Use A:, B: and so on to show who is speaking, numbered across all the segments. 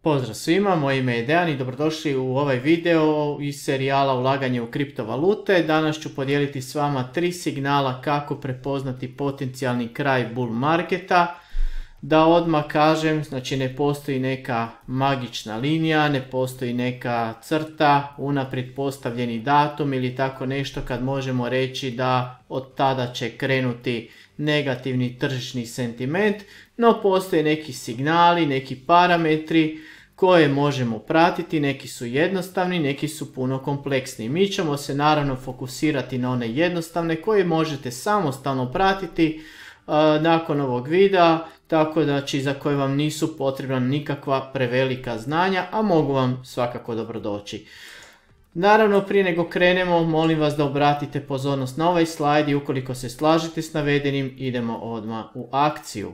A: Pozdrav svima, moje ime je Dejan i dobrodošli u ovaj video iz serijala Ulaganje u kriptovalute. Danas ću podijeliti s vama 3 signala kako prepoznati potencijalni kraj bull marketa. Da odmah kažem, znači ne postoji neka magična linija, ne postoji neka crta, unaprijed postavljeni datum ili tako nešto kad možemo reći da od tada će krenuti negativni tržišni sentiment, no postoje neki signali, neki parametri koje možemo pratiti, neki su jednostavni, neki su puno kompleksni. Mi ćemo se naravno fokusirati na one jednostavne koje možete samostalno pratiti nakon ovog videa, tako da za koje vam nisu potrebna nikakva prevelika znanja, a mogu vam svakako dobrodoći. Naravno, prije nego krenemo, molim vas da obratite pozornost na ovaj slajd i ukoliko se slažete s navedenim, idemo odmah u akciju.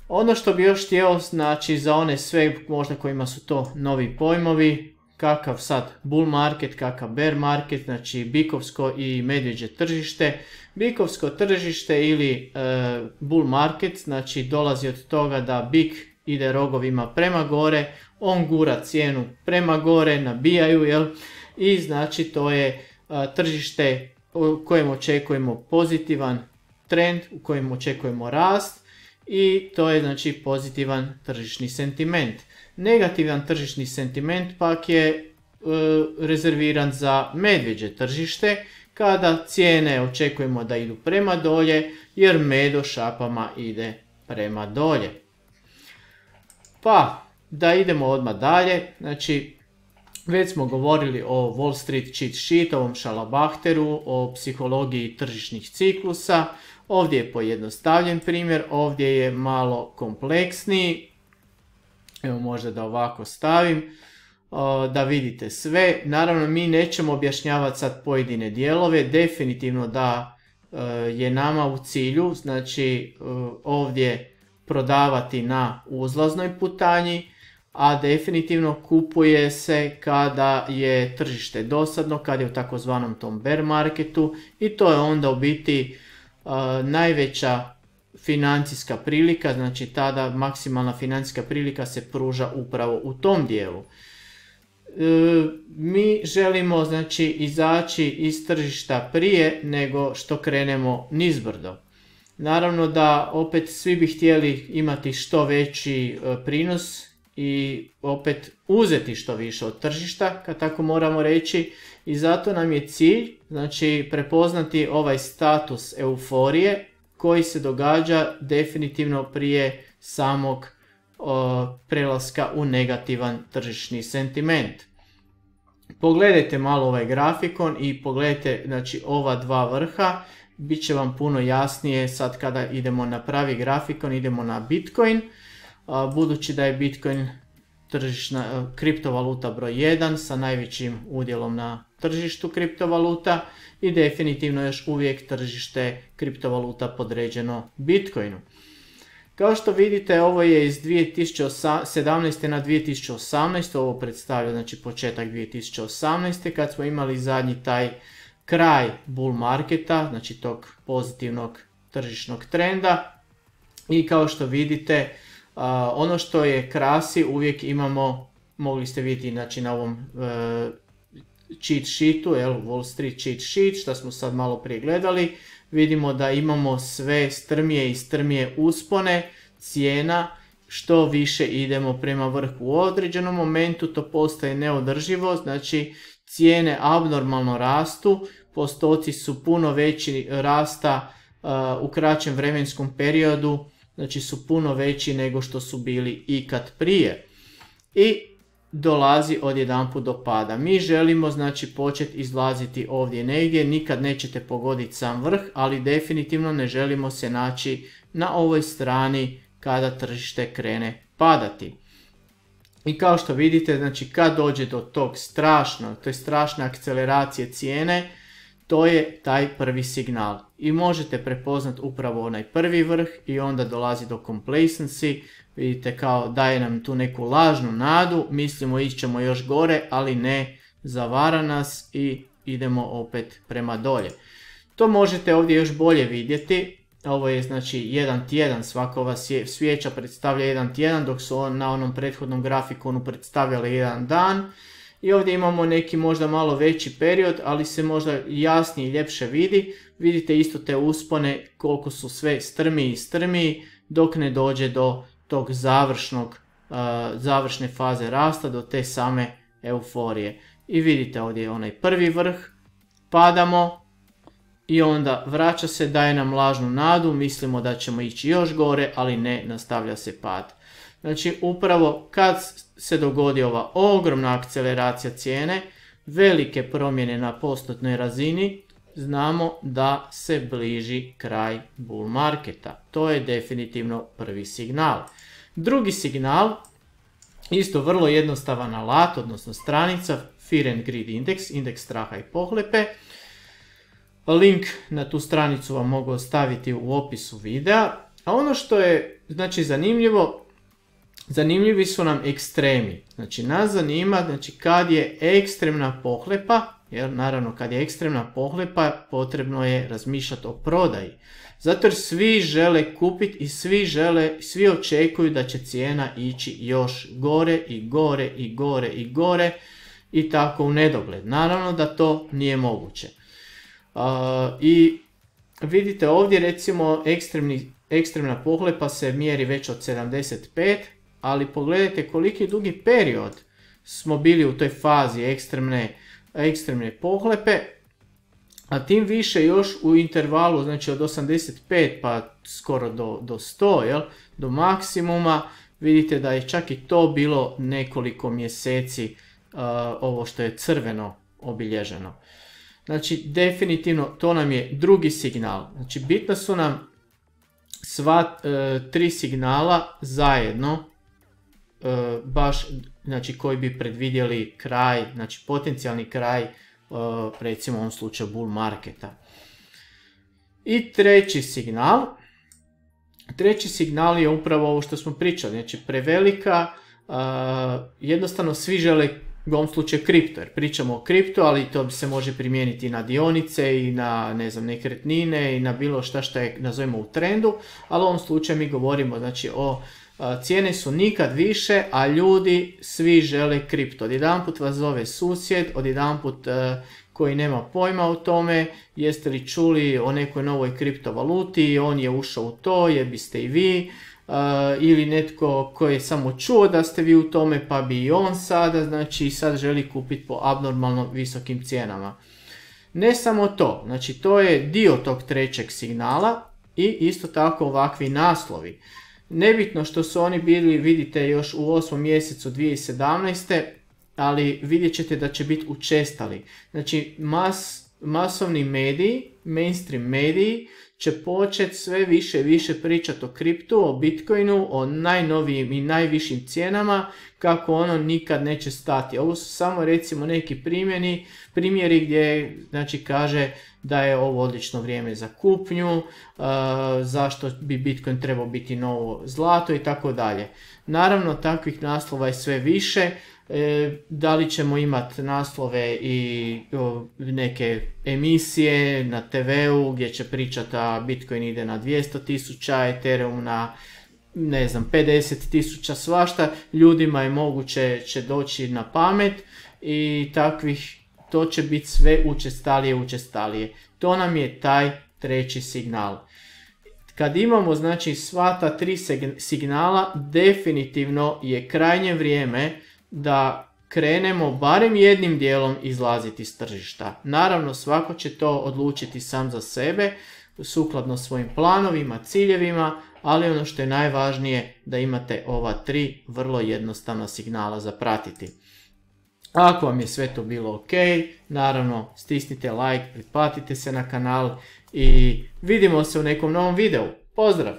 A: Ono što bi još htio, znači za one sve možda kojima su to novi pojmovi, kakav sad bull market, kakav bear market, znači bikovsko i medvjeđe tržište. Bikovsko tržište ili bull market, znači dolazi od toga da bik ide rogovima prema gore, on gura cijenu prema gore, nabijaju, jel? I znači to je tržište u kojem očekujemo pozitivan trend, u kojem očekujemo rast i to je znači pozitivan tržišni sentiment. Negativan tržišni sentiment pak je rezerviran za medvjeđe tržište, kada cijene očekujemo da idu prema dolje jer medo šapama ide prema dolje. Pa da idemo odmah dalje, znači već smo govorili o Wall Street cheat sheet, ovom šalabahteru, o psihologiji tržišnih ciklusa. Ovdje je pojednostavljen primjer, ovdje je malo kompleksniji. Evo možda da ovako stavim, da vidite sve. Naravno mi nećemo objašnjavati sad pojedine dijelove, definitivno da je nama u cilju, znači ovdje prodavati na uzlaznoj putanji, a definitivno kupuje se kada je tržište dosadno, kada je u takozvanom tom bear marketu i to je onda u biti najveća financijska prilika, znači tada maksimalna financijska prilika se pruža upravo u tom dijelu. Mi želimo znači izaći iz tržišta prije nego što krenemo nizbrdo. Naravno da opet svi bi htjeli imati što veći prinos i opet uzeti što više od tržišta, kad tako moramo reći, i zato nam je cilj znači prepoznati ovaj status euforije koji se događa definitivno prije samog prelaska u negativan tržišni sentiment. Pogledajte malo ovaj grafikon i pogledajte znači ova dva vrha, bit će vam puno jasnije sad kada idemo na pravi grafikon, idemo na Bitcoin. Budući da je Bitcoin tržišna kriptovaluta broj 1 sa najvećim udjelom na tržištu kriptovaluta i definitivno još uvijek tržište kriptovaluta podređeno Bitcoinu. Kao što vidite, ovo je iz 2017. na 2018. Ovo predstavlja znači početak 2018. kad smo imali zadnji taj kraj bull marketa, znači tog pozitivnog tržišnog trenda. I kao što vidite, ono što je krasi, uvijek imamo, mogli ste vidjeti znači na ovom cheat sheetu, Wall Street cheat sheet, što smo sad malo prije gledali, vidimo da imamo sve strmije i strmije uspone cijena, što više idemo prema vrhu. U određenom momentu to postaje neodrživo, znači cijene abnormalno rastu, postoci su puno veći rasta u kraćem vremenskom periodu, znači su puno veći nego što su bili ikad prije. I dolazi odjedanput do pada. Mi želimo znači početi izlaziti ovdje negdje, nikad nećete pogoditi sam vrh, ali definitivno ne želimo se naći na ovoj strani kada tržište krene padati. I kao što vidite, znači kad dođe do tog strašne akceleracije cijene, to je taj prvi signal. I možete prepoznati upravo onaj prvi vrh i onda dolazi do complacency. Vidite kao daje nam tu neku lažnu nadu, mislimo ići ćemo još gore, ali ne, zavara nas i idemo opet prema dolje. To možete ovdje još bolje vidjeti. ovo je znači jedan tjedan, svaka ova svijeća predstavlja jedan tjedan, dok su na onom prethodnom grafikonu predstavljale jedan dan. I ovdje imamo neki možda malo veći period, ali se možda jasnije i ljepše vidi. Vidite isto te uspone koliko su sve strmiji i strmiji dok ne dođe do tog završne faze rasta, do te same euforije. I vidite ovdje onaj prvi vrh, padamo i onda vraća se, daje nam lažnu nadu, mislimo da ćemo ići još gore, ali ne, nastavlja se pad. Znači upravo kad se dogodi ova ogromna akceleracija cijene, velike promjene na postotnoj razini, znamo da se bliži kraj bull marketa. To je definitivno prvi signal. Drugi signal, isto vrlo jednostavan alat, odnosno stranica, Fear and Greed Index, indeks straha i pohlepe. Link na tu stranicu vam mogu ostaviti u opisu videa. A ono što je znači zanimljivo, zanimljivi su nam ekstremi. Znači nas zanima znači, kad je ekstremna pohlepa, jer naravno kad je ekstremna pohlepa potrebno je razmišljati o prodaji. Zato jer svi žele kupiti i svi očekuju da će cijena ići još gore i gore i gore i gore i tako u nedogled. Naravno da to nije moguće. I vidite ovdje recimo ekstremna pohlepa se mjeri već od 75, ali pogledajte koliki dugi period smo bili u toj fazi ekstremne pohlepe, a tim više još u intervalu znači od 85 pa skoro do 100, jel? Do maksimuma, vidite da je čak i to bilo nekoliko mjeseci ovo što je crveno obilježeno. Znači definitivno to nam je drugi signal. Znači bitno su nam sva tri signala zajedno, baš znači koji bi predvidjeli kraj, znači potencijalni kraj recimo u ovom slučaju bull marketa. I treći signal je upravo ovo što smo pričali, znači prevelika, jednostavno svi žele u ovom slučaju kripto, jer pričamo o kriptu, ali to se može primijeniti i na dionice i na ne znam, nekretnine i na bilo što je nazovemo u trendu, ali u ovom slučaju mi govorimo znači o cijene su nikad više, a ljudi svi žele kripto. Odjedanput vas zove susjed, odjedanput koji nema pojma o tome, jeste li čuli o nekoj novoj kriptovaluti, on je ušao u to, biste i vi, ili netko koji je samo čuo da ste vi u tome pa bi i on sada, znači sad želi kupiti po abnormalno visokim cijenama. Ne samo to, znači to je dio tog trećeg signala i isto tako ovakvi naslovi. Nebitno što su oni bili, vidite, još u 8. mjesecu 2017. ali vidjet ćete da će biti učestali. Znači masovni mediji, mainstream mediji će početi sve više i više pričati o kriptu, o Bitcoinu, o najnovijim i najvišim cijenama, kako ono nikad neće stati. Ovo su samo recimo neki primjeri gdje znači kaže da je ovo odlično vrijeme za kupnju, zašto bi Bitcoin trebao biti novo zlato i tako dalje. Naravno takvih naslova je sve više. Da li ćemo imati naslove i neke emisije na TV-u gdje će pričati da Bitcoin ide na 200.000, Ethereum na ne znam 50.000, svašta ljudima je moguće će doći na pamet i takvih to će biti sve učestalije. To nam je taj treći signal. Kad imamo znači sva ta tri signala, definitivno je krajnje vrijeme da krenemo barem jednim dijelom izlaziti iz tržišta. Naravno svako će to odlučiti sam za sebe, sukladno svojim planovima, ciljevima, ali ono što je najvažnije da imate ova tri vrlo jednostavna signala za pratiti. Ako vam je sve to bilo ok, naravno stisnite like, pretplatite se na kanal i vidimo se u nekom novom videu. Pozdrav!